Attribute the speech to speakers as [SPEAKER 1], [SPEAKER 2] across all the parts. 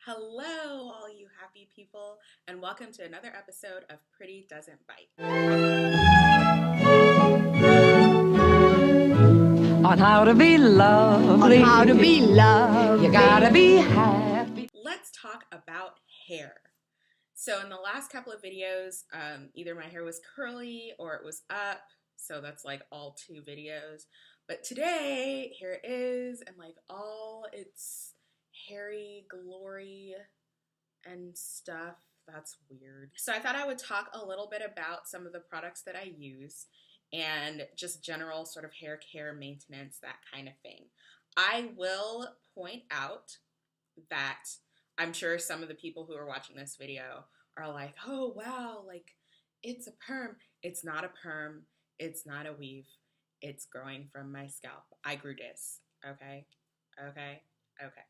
[SPEAKER 1] Hello, all you happy people, and welcome to another episode of Pretty Doesn't Bite.
[SPEAKER 2] On how to be lovely.
[SPEAKER 3] On how to be lovely.
[SPEAKER 2] You gotta be happy.
[SPEAKER 1] Let's talk about hair. So in the last couple of videos, either my hair was curly or it was up, so that's like all two videos. But today, here it is, and like all its hairy glory and stuff. That's weird. So I thought I would talk a little bit about some of the products that I use and just general sort of hair care, maintenance, that kind of thing. I will point out that I'm sure some of the people who are watching this video are like, oh wow, like it's a perm. It's not a perm. It's not a weave. It's growing from my scalp. I grew this. Okay.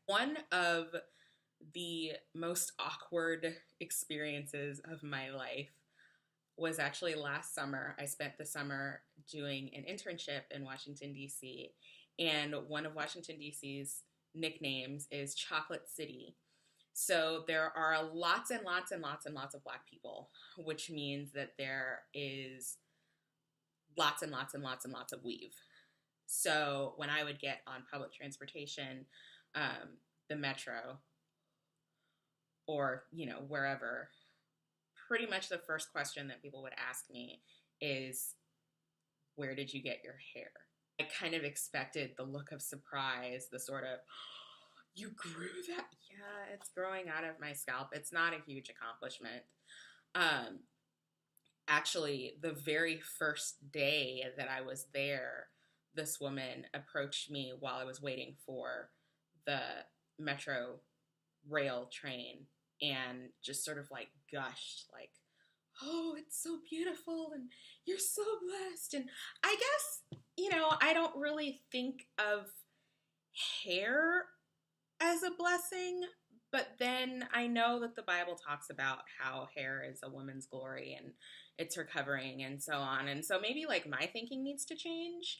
[SPEAKER 1] One of the most awkward experiences of my life was actually last summer. I spent the summer doing an internship in Washington, D.C., and one of Washington, D.C.'s nicknames is Chocolate City. So there are lots and lots and lots and lots of Black people, which means that there is lots and lots and lots and lots of weave. So when I would get on public transportation, the metro, or, wherever, pretty much the first question that people would ask me is, where did you get your hair? I kind of expected the look of surprise, the sort of, you grew that? Yeah, it's growing out of my scalp. It's not a huge accomplishment. Actually, the very first day that I was there, this woman approached me while I was waiting for the metro rail train and just sort of like gushed like, oh, it's so beautiful and you're so blessed. And I guess, I don't really think of hair as a blessing, but then I know that the Bible talks about how hair is a woman's glory and it's her covering and so on. And so maybe like my thinking needs to change.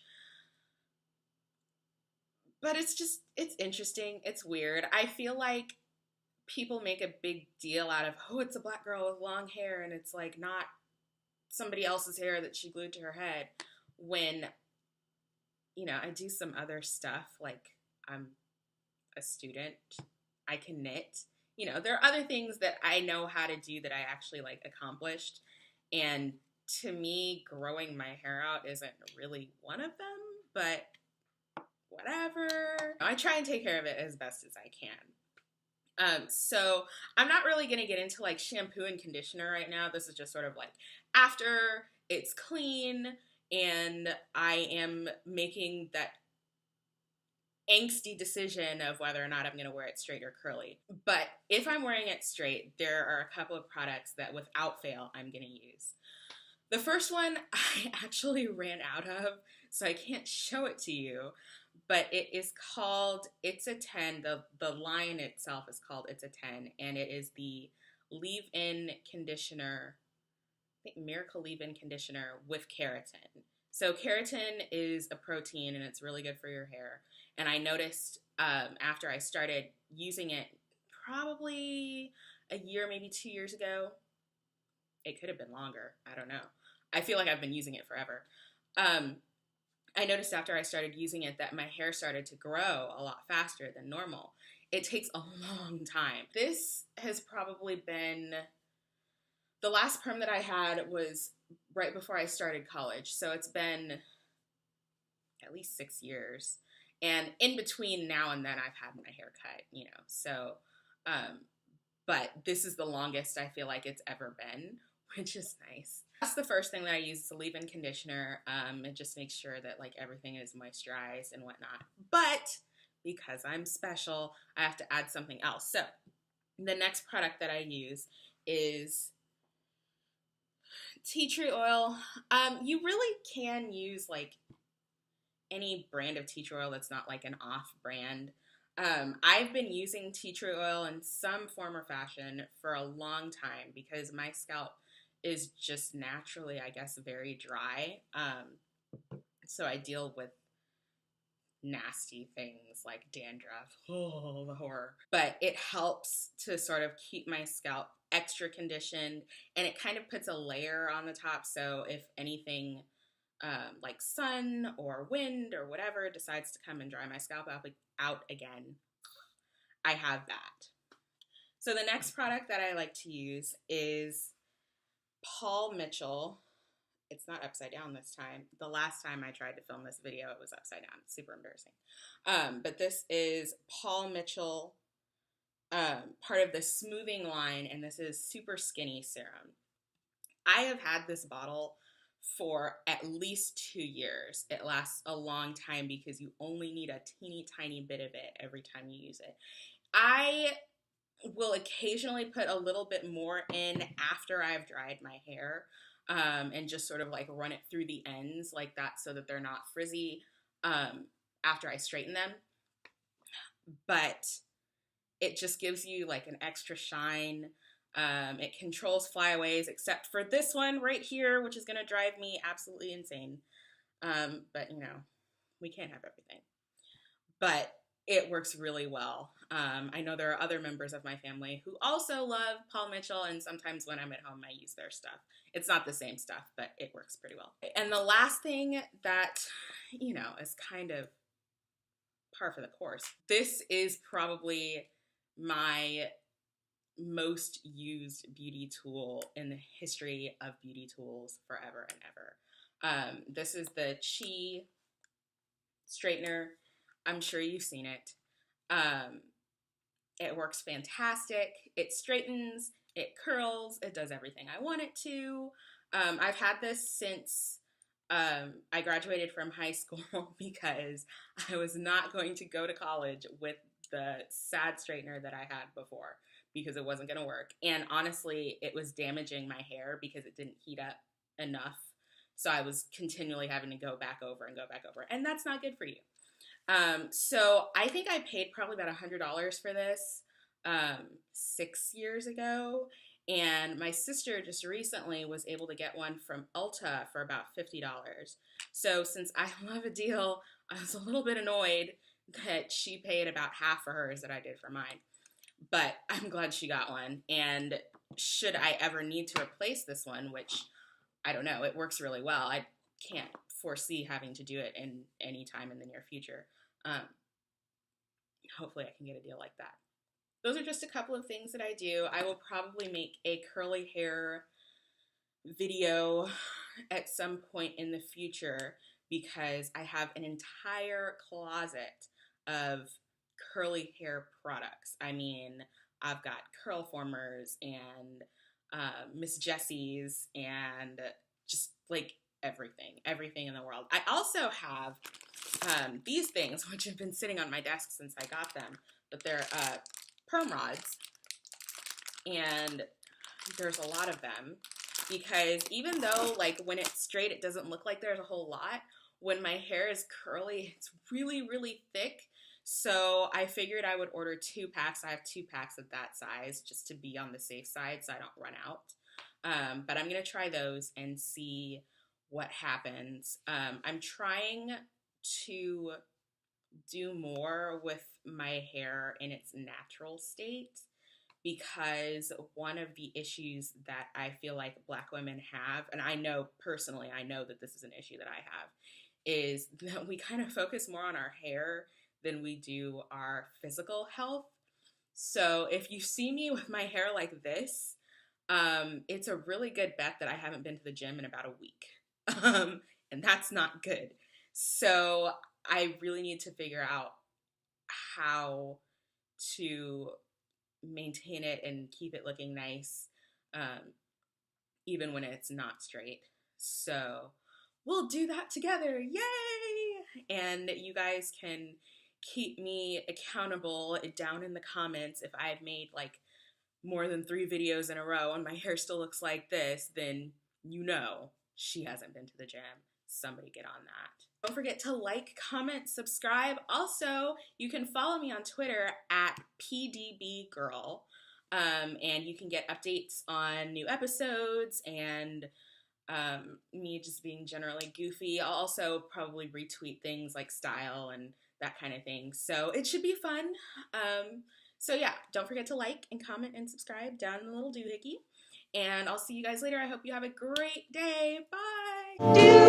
[SPEAKER 1] But it's interesting. It's weird. I feel like people make a big deal out of, oh, it's a Black girl with long hair and it's like not somebody else's hair that she glued to her head, when, I do some other stuff. Like, I'm a student. I can knit. There are other things that I know how to do that I actually like accomplished. And to me, growing my hair out isn't really one of them, but whatever. I try and take care of it as best as I can. So I'm not really going to get into like shampoo and conditioner right now. This is just sort of like after it's clean and I am making that angsty decision of whether or not I'm going to wear it straight or curly. But if I'm wearing it straight, there are a couple of products that without fail I'm going to use. The first one I actually ran out of, so I can't show it to you, but it is called It's a 10. The line itself is called It's a 10, and it is the leave-in conditioner, I think Miracle Leave-In Conditioner with keratin. So keratin is a protein, and it's really good for your hair. And I noticed after I started using it probably a year, maybe 2 years ago, it could have been longer, I don't know. I feel like I've been using it forever. I noticed after I started using it that my hair started to grow a lot faster than normal. It takes a long time. This has probably been, the last perm that I had was right before I started college. So it's been at least 6 years. And in between now and then I've had my hair cut, So, but this is the longest I feel like it's ever been, which is nice. That's the first thing that I use, is a leave-in conditioner. It just makes sure that like everything is moisturized and whatnot. But because I'm special, I have to add something else. So the next product that I use is tea tree oil. You really can use like any brand of tea tree oil that's not like an off brand. I've been using tea tree oil in some form or fashion for a long time because my scalp is just naturally, I guess, very dry. So I deal with nasty things like dandruff. Oh, the horror. But it helps to sort of keep my scalp extra conditioned, and it kind of puts a layer on the top, so if anything like sun or wind or whatever decides to come and dry my scalp out again, I have that. So the next product that I like to use is Paul Mitchell. It's not upside down this time. The last time I tried to film this video, it was upside down. It's super embarrassing. But this is Paul Mitchell, part of the smoothing line, and this is Super Skinny Serum. I have had this bottle for at least 2 years. It lasts a long time because you only need a teeny tiny bit of it every time you use it. I will occasionally put a little bit more in after I've dried my hair, and just sort of like run it through the ends like that so that they're not frizzy after I straighten them. But it just gives you like an extra shine. It controls flyaways, except for this one right here, which is going to drive me absolutely insane. But, you know, we can't have everything. But it works really well. I know there are other members of my family who also love Paul Mitchell, and sometimes when I'm at home, I use their stuff. It's not the same stuff, but it works pretty well. And the last thing that, you know, is kind of par for the course. This is probably my most used beauty tool in the history of beauty tools forever and ever. This is the Chi straightener. I'm sure you've seen it. It works fantastic. It straightens, it curls, it does everything I want it to. I've had this since I graduated from high school because I was not going to go to college with the sad straightener that I had before because it wasn't going to work. And honestly, it was damaging my hair because it didn't heat up enough. So I was continually having to go back over and go back over. And that's not good for you. So I think I paid probably about $100 for this 6 years ago. And my sister just recently was able to get one from Ulta for about $50. So since I love a deal, I was a little bit annoyed that she paid about half for hers that I did for mine. But I'm glad she got one. And should I ever need to replace this one, which I don't know, it works really well. I can't foresee having to do it in any time in the near future. Hopefully I can get a deal like that. Those are just a couple of things that I do. I will probably make a curly hair video at some point in the future because I have an entire closet of curly hair products. I mean, I've got curl formers and Miss Jessie's and just like everything in the world. I also have these things, which have been sitting on my desk since I got them, but they're perm rods, and there's a lot of them because even though like when it's straight it doesn't look like there's a whole lot, when my hair is curly it's really really thick. So I figured I would order 2 packs. I have 2 packs of that size just to be on the safe side so I don't run out. But I'm gonna try those and see what happens. I'm trying to do more with my hair in its natural state because one of the issues that I feel like Black women have, and I know personally, I know that this is an issue that I have, is that we kind of focus more on our hair than we do our physical health. So if you see me with my hair like this, it's a really good bet that I haven't been to the gym in about a week. And that's not good. So I really need to figure out how to maintain it and keep it looking nice, even when it's not straight. So we'll do that together. Yay! And you guys can keep me accountable down in the comments. If I've made like more than 3 videos in a row and my hair still looks like this, then you know she hasn't been to the gym. Somebody get on that. Don't forget to like, comment, subscribe. Also, you can follow me on Twitter at PDBGirl, and you can get updates on new episodes and me just being generally goofy. I'll also probably retweet things like style and that kind of thing. So it should be fun. So yeah, don't forget to like and comment and subscribe down in the little doohickey. And I'll see you guys later. I hope you have a great day. Bye.